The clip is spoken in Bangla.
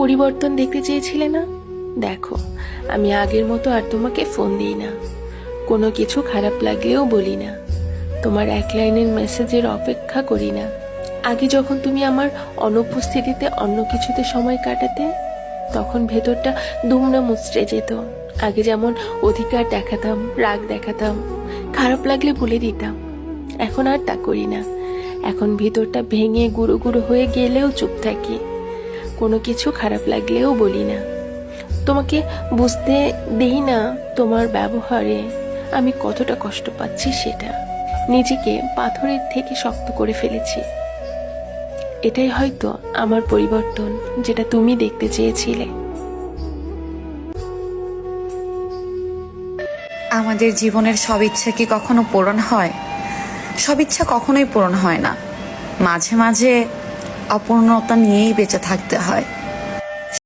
পরিবর্তন দেখতে চেয়েছিলে না? দেখো, আমি আগের মতো আর তোমাকে ফোন দিই না, কোনো কিছু খারাপ লাগলেও বলি না, তোমার এক লাইনের মেসেজের অপেক্ষা করি না। আগে যখন তুমি আমার অনুপস্থিতিতে অন্য কিছুতে সময় কাটাতে, তখন ভেতরটা দুমড়ে মুচড়ে যেত। আগে যেমন অধিকার দেখাতাম, রাগ দেখাতাম, খারাপ লাগলে বলে দিতাম। এখন আর তা করি না। এখন ভিতরটা ভেঙে গুঁড়ো গুঁড়ো হয়ে গেলেও চুপ থাকি, কোনো কিছু খারাপ লাগলেও বলি না। তোমাকে বুঝতে দেই না তোমার ব্যবহারে আমি কতটা কষ্ট পাচ্ছি সেটা। নিজেকে পাথরের থেকে শক্ত করে ফেলেছি। এটাই হয়তো আমার পরিবর্তন, যেটা তুমি দেখতে চেয়েছিলে। আমাদের জীবনের সব ইচ্ছা কি কখনো পূরণ হয়? সব ইচ্ছা কখনোই পূরণ হয় না। মাঝে মাঝে অপূর্ণতা নিয়েই বেঁচে থাকতে হয়।